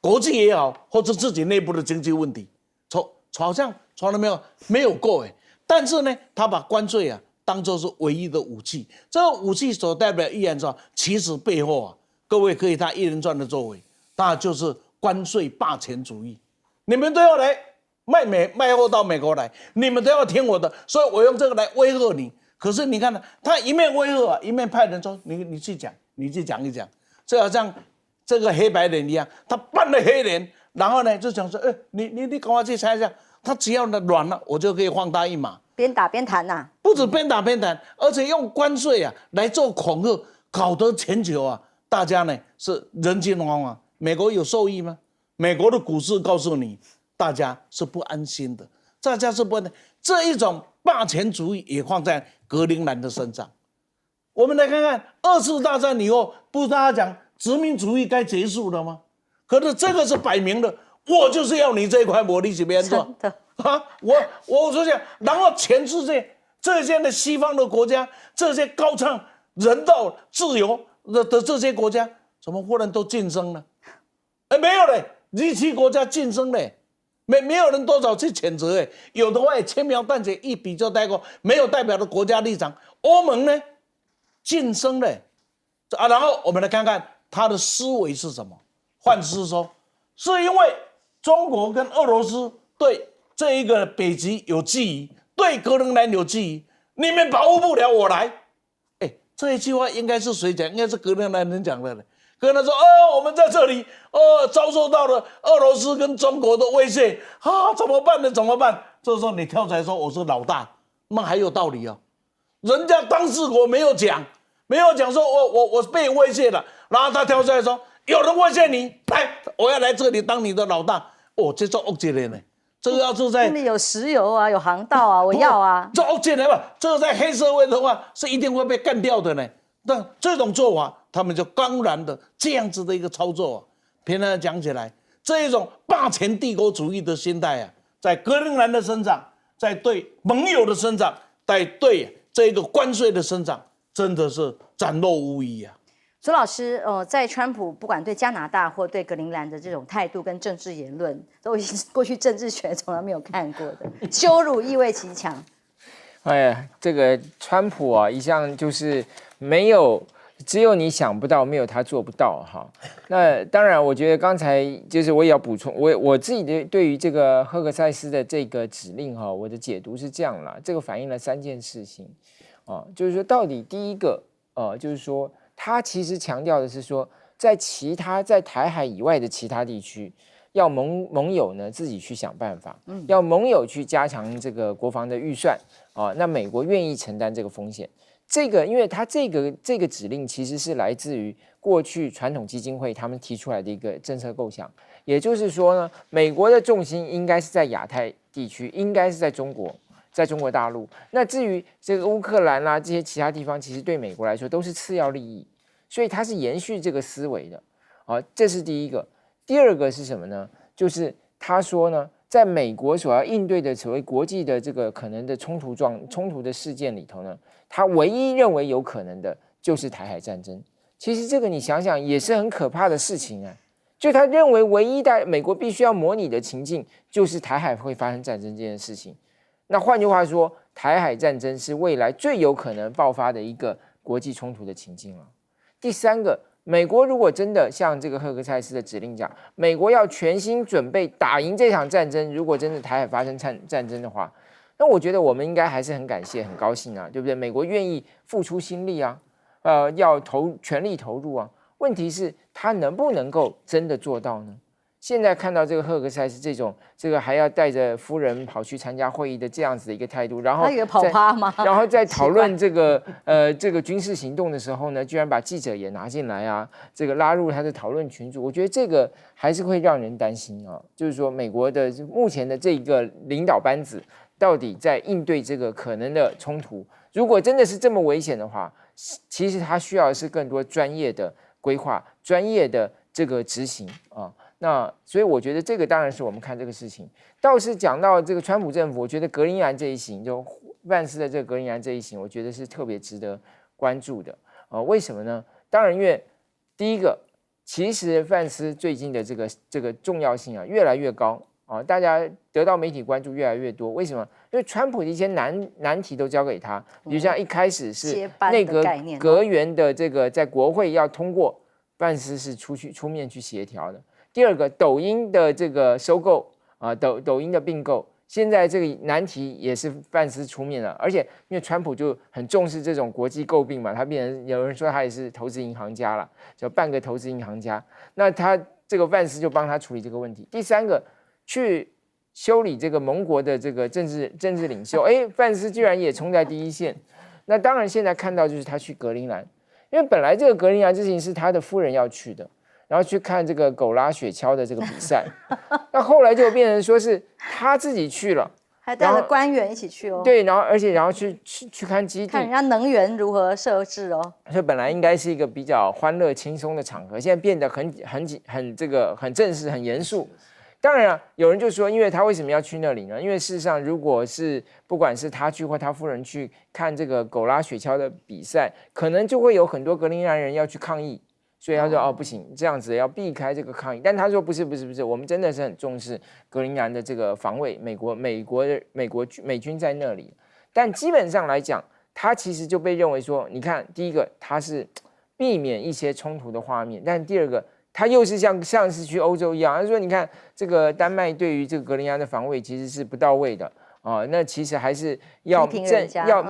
国际也好，或者自己内部的经济问题？好像从来没有过哎。但是呢，他把关税啊当作是唯一的武器，这个武器所代表的意言说，其实背后啊，各位可以看一连串的作为，那就是关税霸权主义。你们都要来卖货到美国来，你们都要听我的，所以我用这个来威吓你。可是你看呢，他一面威吓啊，一面派人说你去讲，你去讲一讲，就好像这个黑白脸一样，他扮了黑脸，然后呢就讲说，你赶快去猜一下，他只要呢软了，我就可以放他一马。边打边谈呐，不止边打边谈，而且用关税啊来做恐吓，搞得全球啊，大家呢是人心惶惶。美国有受益吗？美国的股市告诉你，大家是不安心的，大家是不安的。这一种霸权主义也放在格陵兰的身上。我们来看看2次大战以后，不是大家讲殖民主义该结束了吗？可是这个是摆明的，我就是要你这一块魔力怎么样做？我说讲，然后全世界这些的西方的国家，这些高唱人道自由的这些国家，怎么忽然都晋升了？没有嘞，G7国家晋升嘞，没有人多少去谴责哎，有的话也轻描淡写一笔就带过，没有代表的国家立场。欧盟呢，晋升嘞，然后我们来看看他的思维是什么。换之说，是因为中国跟俄罗斯对这一个北极有觊觎，对格陵兰有觊蜴，你们保护不了我来。这一句话应该是谁讲？应该是格陵兰人讲的。格陵兰说：“我们在这里，遭受到了俄罗斯跟中国的威胁啊，怎么办呢？怎么办？”这时候你跳出来说我是老大，那还有道理啊。人家当事国没有讲说我被威胁了，然后他跳出来说有人威胁你，来，我要来这里当你的老大。这叫恶极了呢。这个要是在那里有石油啊，有航道啊，我要啊。这恶极了吧？这个在黑社会的话是一定会被干掉的呢。但这种做法，他们就刚然的这样子的一个操作啊，平常讲起来，这一种霸权帝国主义的心态啊，在格陵兰的身上，在对盟友的身上，在对这个关税的身上，真的是展露无遗啊。朱老师，在川普不管对加拿大或对格陵兰的这种态度跟政治言论，都已经是过去政治学从来没有看过的，羞辱意味极强。这个川普啊，一向就是只有你想不到，没有他做不到哈。那当然，我觉得刚才就是我也要补充，我自己对于这个赫克塞斯的这个指令哈，我的解读是这样啦，这个反映了3件事情啊，就是说到底第一个就是说他其实强调的是说，在台海以外的其他地区，要盟友呢自己去想办法，要盟友去加强这个国防的预算啊，那美国愿意承担这个风险。这个，因为他这个指令其实是来自于过去传统基金会他们提出来的一个政策构想，也就是说呢，美国的重心应该是在亚太地区，应该是在中国。在中国大陆，那至于这个乌克兰啦、这些其他地方，其实对美国来说都是次要利益，所以它是延续这个思维的，这是第一个。第二个是什么呢？就是他说呢，在美国所要应对的所谓国际的这个可能的冲突的事件里头呢，他唯一认为有可能的就是台海战争。其实这个你想想也是很可怕的事情啊。就他认为唯一在美国必须要模拟的情境，就是台海会发生战争这件事情。那换句话说，台海战争是未来最有可能爆发的一个国际冲突的情境了。第三个，美国如果真的像这个赫克塞斯的指令讲，美国要全心准备打赢这场战争，如果真的台海发生战争的话，那我觉得我们应该还是很感谢、很高兴啊，对不对？美国愿意付出心力啊，要全力投入啊。问题是，他能不能够真的做到呢？现在看到这个赫克塞斯这个还要带着夫人跑去参加会议的这样子的一个态度，然后他以为跑趴吗？然后在讨论这个军事行动的时候呢，居然把记者也拿进来啊，这个拉入他的讨论群组，我觉得这个还是会让人担心啊。就是说，美国的目前的这个领导班子到底在应对这个可能的冲突，如果真的是这么危险的话，其实他需要的是更多专业的规划、专业的这个执行啊。那所以我觉得这个当然是我们看这个事情。倒是讲到这个川普政府，我觉得格陵兰这一行，就范斯的这个格陵兰这一行，我觉得是特别值得关注的。为什么呢？当然，因为第一个，其实范斯最近的这个重要性啊越来越高啊，大家得到媒体关注越来越多。为什么？因为川普的一些难题都交给他，比如像一开始是内阁阁员的这个在国会要通过，范斯是出面去协调的。第二个，抖音的这个收购啊，抖音的并购，现在这个难题也是范斯出面了。而且因为川普就很重视这种国际诟病嘛，他变成有人说他也是投资银行家了，就半个投资银行家。那他这个范斯就帮他处理这个问题。第三个，去修理这个盟国的这个政治领袖，范斯居然也冲在第一线。那当然现在看到就是他去格陵兰，因为本来这个格陵兰之行是他的夫人要去的。然后去看这个狗拉雪橇的这个比赛，那后来就变成说是他自己去了，还带着官员一起去哦。对，然后去看基地，看人家能源如何设置哦。所以本来应该是一个比较欢乐轻松的场合，现在变得很正式、很严肃。当然有人就说，因为他为什么要去那里呢？因为事实上，如果是不管是他去或他夫人去看这个狗拉雪橇的比赛，可能就会有很多格陵兰人要去抗议。所以他说不行，这样子要避开这个抗议。但他说不是，我们真的是很重视格陵兰的这个防卫，美军在那里。但基本上来讲，他其实就被认为说，你看，第一个他是避免一些冲突的画面，但第二个他又是像是去欧洲一样，他说你看这个丹麦对于这个格陵兰的防卫其实是不到位的啊，那其实还是要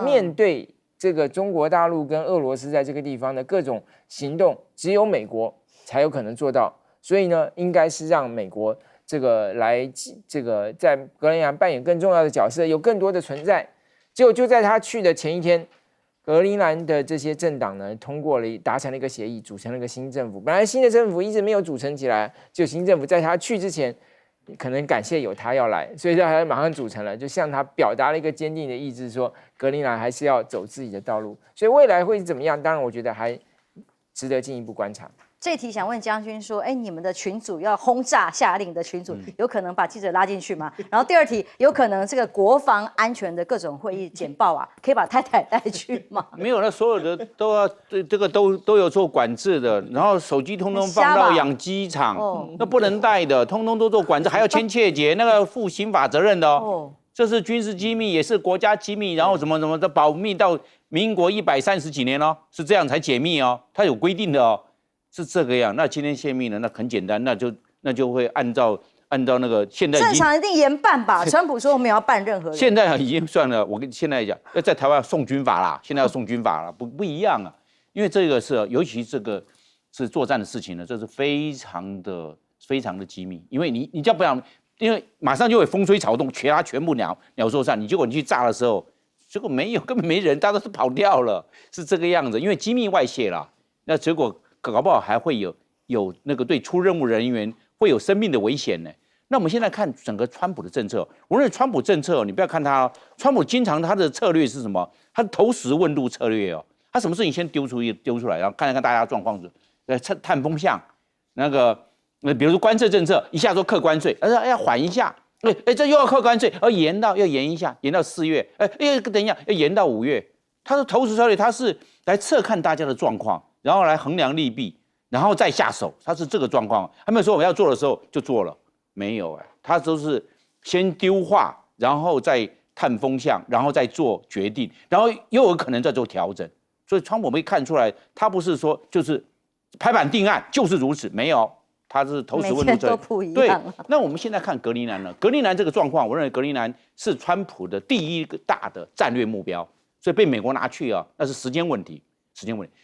面对。这个中国大陆跟俄罗斯在这个地方的各种行动，只有美国才有可能做到。所以呢，应该是让美国这个在格陵兰扮演更重要的角色，有更多的存在。结果就在他去的前一天，格陵兰的这些政党呢达成了一个协议，组成了一个新政府。本来新的政府一直没有组成起来，就新政府在他去之前。可能感谢有他要来，所以他马上组成了，就向他表达了一个坚定的意志，说格陵兰还是要走自己的道路。所以未来会怎么样？当然，我觉得还值得进一步观察。这题想问将军说，你们的群组要轰炸下令的群组，有可能把记者拉进去吗？然后第二题，有可能这个国防安全的各种会议简报啊，可以把太太带去吗？没有，那所有的都要对这个都有做管制的，然后手机通通放到养鸡场，那不能带的，通通都做管制，还要签切结，那个负刑法责任的哦。这是军事机密，也是国家机密，然后什么的保密到民国130几年哦，是这样才解密哦，它有规定的哦。是这个样，那今天泄密呢？那很简单，那就会按照那个现在正常一定严办吧？川普说我们要办任何人，现在已经算了。我跟现在讲，在台湾要送军法啦，现在要送军法了，不一样啊。因为这个是，尤其这个是作战的事情呢，这是非常的机密。因为你叫不了，因为马上就会风吹草动，它全部鸟兽散。结果你去炸的时候，结果没有，根本没人，大家都跑掉了，是这个样子。因为机密外泄啦，那结果。搞不好还会有那个对出任务人员会有生命的危险呢。那我们现在看整个川普的政策，无论川普政策，你不要看他，川普经常他的策略是什么？他投石问路策略哦，他什么事情先丢出来，然后看看大家状况，探风向。那个比如说关税政策，一下说课关税，要缓一下，这又要课关税，要延一下，延到4月，等一下要延到5月。他的投石策略，他是来测看大家的状况，然后来衡量利弊，然后再下手，他是这个状况。他没有说我们要做的时候就做了。没有他都是先丢话，然后再探风向，然后再做决定，然后又有可能再做调整。所以川普没看出来，他不是说就是拍板定案就是如此，没有，他是投石问路策略。对，那我们现在看格陵兰呢？格陵兰这个状况，我认为格陵兰是川普的第一个大的战略目标，所以被美国拿去那是时间问题。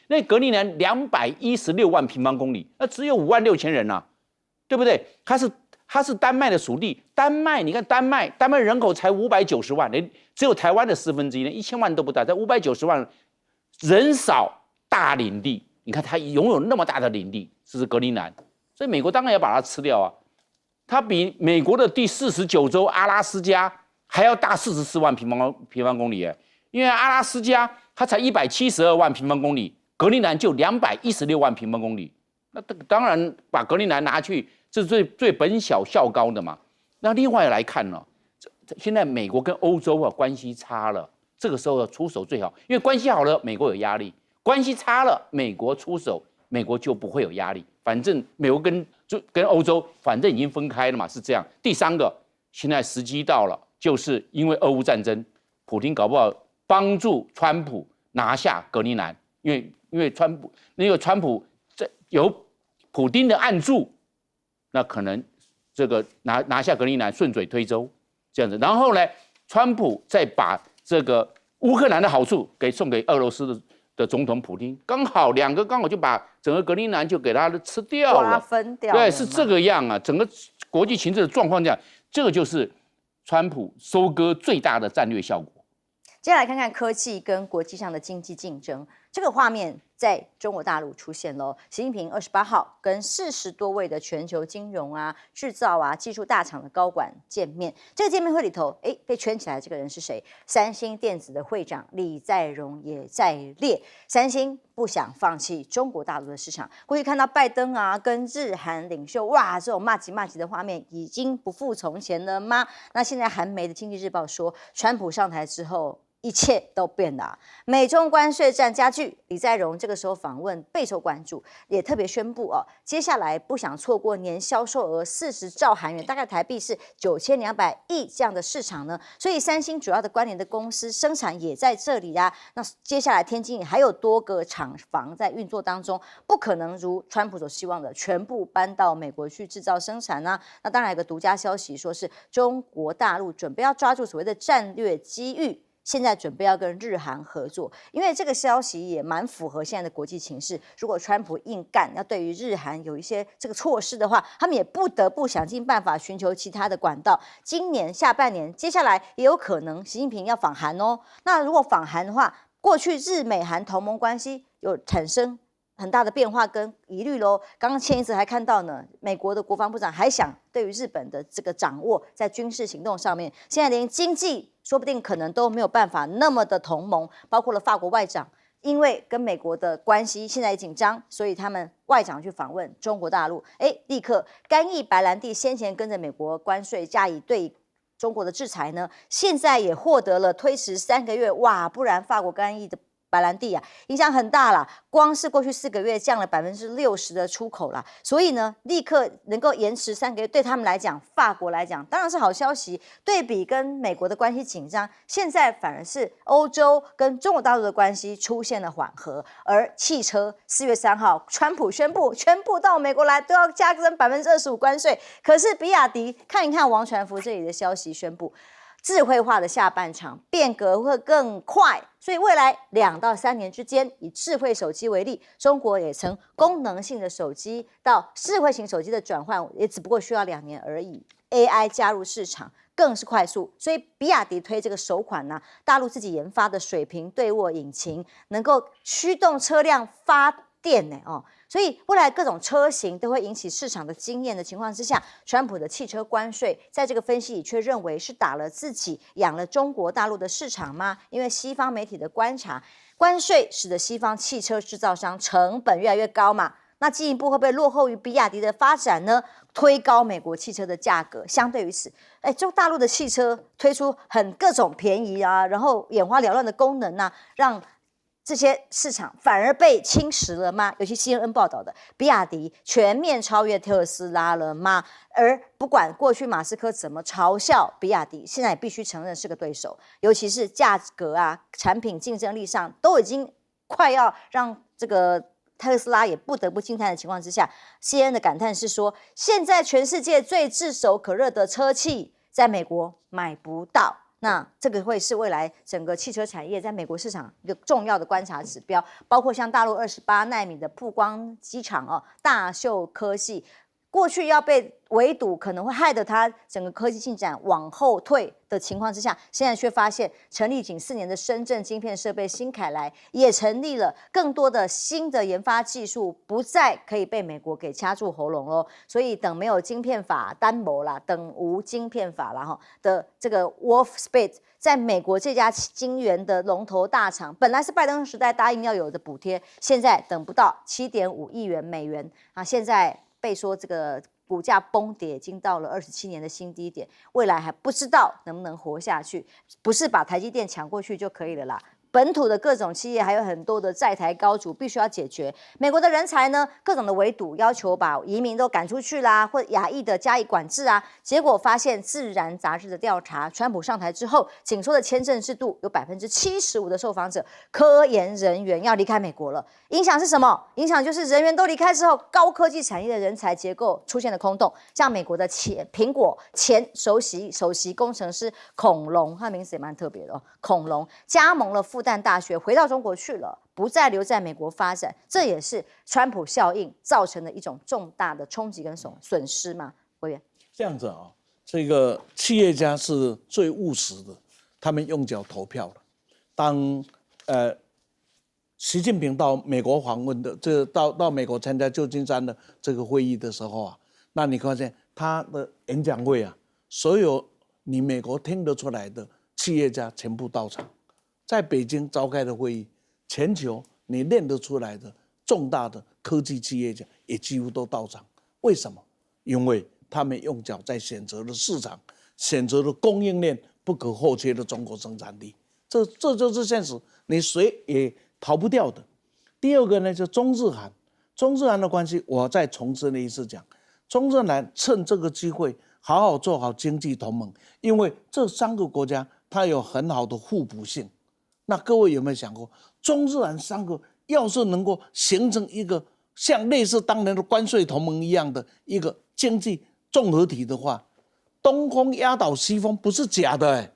那格陵兰216万平方公里，那只有56000人啊，对不对？它是丹麦的属地，你看丹麦人口才590万，只有台湾的1/4，连1000万都不到，在590万人少大领地，你看它拥有那么大的领地，这是格陵兰，所以美国当然要把它吃掉啊。它比美国的第49州阿拉斯加还要大44万平方公里因为阿拉斯加它才172万平方公里，格陵兰就216万平方公里，那当然把格陵兰拿去。这是最本小效高的嘛。那另外来看呢，现在美国跟欧洲关系差了，这个时候出手最好，因为关系好了，美国有压力；关系差了，美国出手，美国就不会有压力。反正美国跟欧洲反正已经分开了嘛，是这样。第三个，现在时机到了，就是因为俄乌战争，普丁搞不好帮助川普拿下格陵兰，因为川普有普丁的暗助。那可能这个拿下格陵兰顺水推舟这样子，然后呢，川普再把这个乌克兰的好处送给俄罗斯的总统普丁，刚好两个就把整个格陵兰就给他吃掉了，分掉了，对，是这个样啊，整个国际形势的状况这样，这个就是川普收割最大的战略效果。接下来看看科技跟国际上的经济竞争，这个画面在中国大陆出现了。习近平28号跟40多位的全球金融制造技术大厂的高管见面。这个见面会里头，被圈起来这个人是谁？三星电子的会长李在镕也在列。三星不想放弃中国大陆的市场。过去看到拜登跟日韩领袖这种骂级的画面，已经不复从前了吗？那现在韩媒的经济日报说，川普上台之后，一切都变了，美中关税战加剧。李在镕这个时候访问备受关注，也特别宣布接下来不想错过年销售额40兆韩元，大概台币是9200亿这样的市场呢。所以三星主要的关联的公司生产也在这里那接下来天津还有多个厂房在运作当中，不可能如川普所希望的全部搬到美国去制造生产那当然有个独家消息，说是中国大陆准备要抓住所谓的战略机遇。现在准备要跟日韩合作，因为这个消息也蛮符合现在的国际情势。如果川普硬干，要对于日韩有一些这个措施的话，他们也不得不想尽办法寻求其他的管道。今年下半年，接下来也有可能习近平要访韩那如果访韩的话，过去日美韩同盟关系有产生很大的变化跟疑虑咯。刚刚前一次还看到呢，美国的国防部长还想对于日本的这个掌握在军事行动上面，现在连经济说不定可能都没有办法那么的同盟，包括了法国外长，因为跟美国的关系现在紧张，所以他们外长去访问中国大陆，立刻干邑白兰地先前跟着美国关税加以对中国的制裁呢，现在也获得了推迟3个月，不然法国干邑的白兰地影响很大啦，光是过去4个月降了60%的出口啦，所以呢，立刻能够延迟3个月，对他们来讲，法国来讲当然是好消息。对比跟美国的关系紧张，现在反而是欧洲跟中国大陆的关系出现了缓和。而汽车4月3号，川普宣布全部到美国来都要加征25%关税，可是比亚迪看一看王传福这里的消息宣布，智慧化的下半场变革会更快，所以未来2到3年之间，以智慧手机为例，中国也从功能性的手机到智慧型手机的转换，也只不过需要2年而已。AI 加入市场更是快速，所以比亚迪推这个首款大陆自己研发的水平对卧引擎，能够驱动车辆发电呢哦。所以未来各种车型都会引起市场的惊艳的情况之下，川普的汽车关税在这个分析里却认为是打了自己养了中国大陆的市场吗？因为西方媒体的观察，关税使得西方汽车制造商成本越来越高嘛，那进一步会不会落后于比亚迪的发展呢？推高美国汽车的价格，相对于此，中大陆的汽车推出各种便宜啊，然后眼花缭乱的功能啊，让这些市场反而被侵蚀了吗？尤其 CNN 报道的，比亚迪全面超越特斯拉了吗？而不管过去马斯克怎么嘲笑比亚迪，现在也必须承认是个对手，尤其是价格啊、产品竞争力上都已经快要让这个特斯拉也不得不惊叹的情况之下 ，CNN 的感叹是说，现在全世界最炙手可热的车企在美国买不到。那这个会是未来整个汽车产业在美国市场一个重要的观察指标，包括像大陆28奈米的曝光机厂哦，大秀科技，过去要被围堵，可能会害得它整个科技进展往后退的情况之下，现在却发现成立仅4年的深圳晶片设备新凯来也成立了更多的新的研发技术，不再可以被美国给掐住喉咙喽。所以等没有晶片法单谋啦，等无晶片法啦哈的这个 Wolfspeed， 在美国这家晶圆的龙头大厂，本来是拜登时代答应要有的补贴，现在等不到7.5亿元美元啊，现在被说这个股价崩跌，已经到了27年的新低点，未来还不知道能不能活下去，不是把台积电抢过去就可以了啦。本土的各种企业还有很多的在台高筑必须要解决。美国的人才呢，各种的围堵，要求把移民都赶出去啦，或亚裔的加以管制啊。结果发现，《自然》杂志的调查，川普上台之后，紧缩的签证制度有75%的受访者科研人员要离开美国了。影响是什么？影响就是人员都离开之后，高科技产业的人才结构出现了空洞。像美国的苹果前首席工程师孔龙，他名字也蛮特别的哦，孔龙加盟了复旦大学，回到中国去了，不再留在美国发展，这也是川普效应造成的一种重大的冲击跟损失嘛？委员，这样子啊，这个企业家是最务实的，他们用脚投票了。当习近平到美国访问的，到美国参加旧金山的这个会议的时候啊，那你发现他的演讲会啊，所有你美国听得出来的企业家全部到场。在北京召开的会议，全球你念得出来的重大的科技企业家也几乎都到场。为什么？因为他们用脚在选择了市场，选择了供应链不可或缺的中国生产力。这就是现实，你谁也逃不掉的。第二个呢，就中日韩，中日韩的关系，我再重申了一次讲，中日韩趁这个机会好好做好经济同盟，因为这3个国家它有很好的互补性。那各位有没有想过，中日韩3个要是能够形成一个像类似当年的关税同盟一样的一个经济综合体的话，东风压倒西风不是假的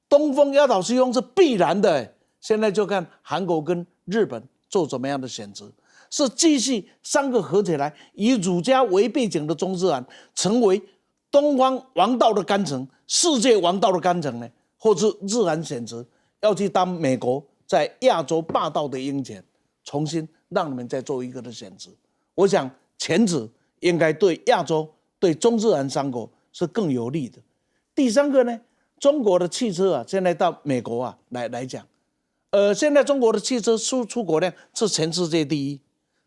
东风压倒西风是必然的现在就看韩国跟日本做怎么样的选择，是继续3个合起来，以儒家为背景的中日韩成为东方王道的干城，世界王道的干城呢，或是日韩选择要去当美国在亚洲霸道的鹰犬，重新让你们再做一个的选择。我想前者应该对亚洲、对中日韩3国是更有利的。第3个呢，中国的汽车啊，现在到美国啊来讲，现在中国的汽车出口量是全世界第1，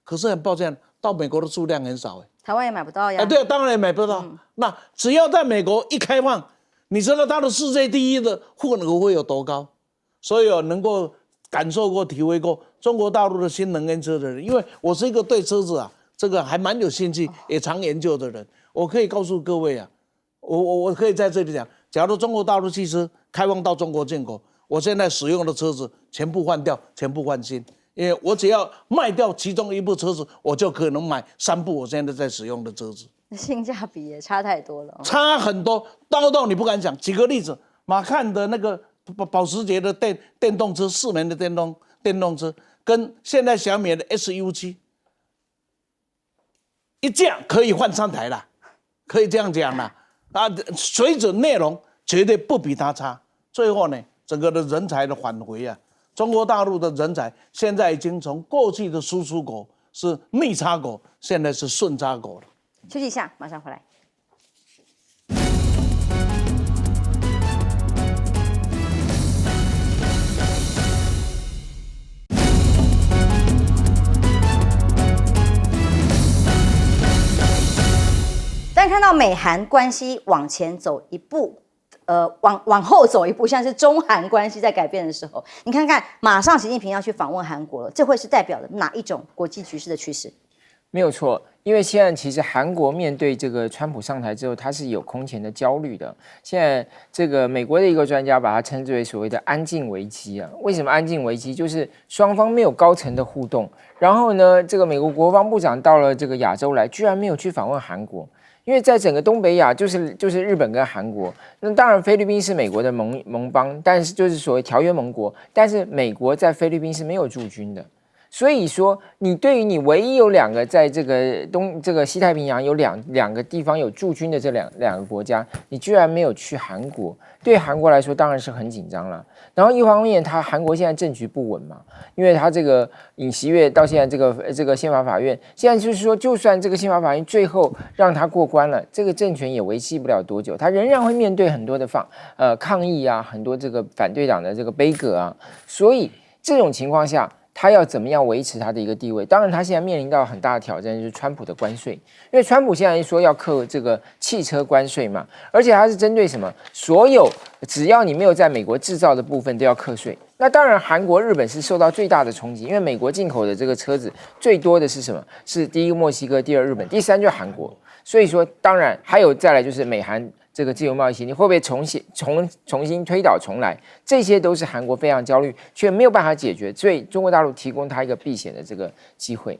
可是很抱歉，到美国的数量很少台湾也买不到呀。对，当然也买不到。那只要在美国一开放，你知道它的世界第1的份额会有多高？所以能够感受过、体会过中国大陆的新能源车的人，因为我是一个对车子啊这个还蛮有兴趣，也常研究的人，我可以告诉各位啊，我可以在这里讲，假如中国大陆汽车开放到中国进口，我现在使用的车子全部换掉，全部换新，因为我只要卖掉其中1部车子，我就可能买3部我现在在使用的车子，性价比也差太多了，差很多，高到你不敢想。举个例子，马看的那个保时捷的电动车，4门的电动车，跟现在小米的 SU7， 一架可以换3台啦，可以这样讲啦。水准内容绝对不比它差。最后呢，整个的人才的返回啊，中国大陆的人才现在已经从过去的输出国是逆差国，现在是顺差国了。休息一下，马上回来。但看到美韩关系往前走一步，往后走一步，像是中韩关系在改变的时候，你看看，马上习近平要去访问韩国了，这会是代表了哪一种国际局势的趋势？没有错，因为现在其实韩国面对这个川普上台之后，他是有空前的焦虑的。现在这个美国的一个专家把它称之为所谓的安静危机啊。为什么安静危机？就是双方没有高层的互动。然后呢，这个美国国防部长到了这个亚洲来，居然没有去访问韩国。因为在整个东北亚，就是日本跟韩国，那当然菲律宾是美国的盟邦，但是就是所谓条约盟国，但是美国在菲律宾是没有驻军的。所以说，你对于你唯一有2个在这个西太平洋有两个地方有驻军的这两个国家，你居然没有去韩国，对韩国来说当然是很紧张了。然后一方面，韩国现在政局不稳嘛，因为他这个尹锡悦到现在这个宪法法院，现在就是说，就算这个宪法法院最后让他过关了，这个政权也维系不了多久，他仍然会面对很多的抗议啊，很多这个反对党的这个杯葛啊，所以这种情况下，他要怎么样维持他的一个地位？当然，他现在面临到很大的挑战，就是川普的关税。因为川普现在说要课这个汽车关税嘛，而且他是针对什么？所有只要你没有在美国制造的部分都要课税。那当然，韩国、日本是受到最大的冲击，因为美国进口的这个车子最多的是什么？是第一个墨西哥，第二日本，第三就是韩国。所以说，当然还有再来就是美韩这个自由贸易协定会不会重新推倒重来？这些都是韩国非常焦虑，却没有办法解决，所以中国大陆提供他一个避险的这个机会。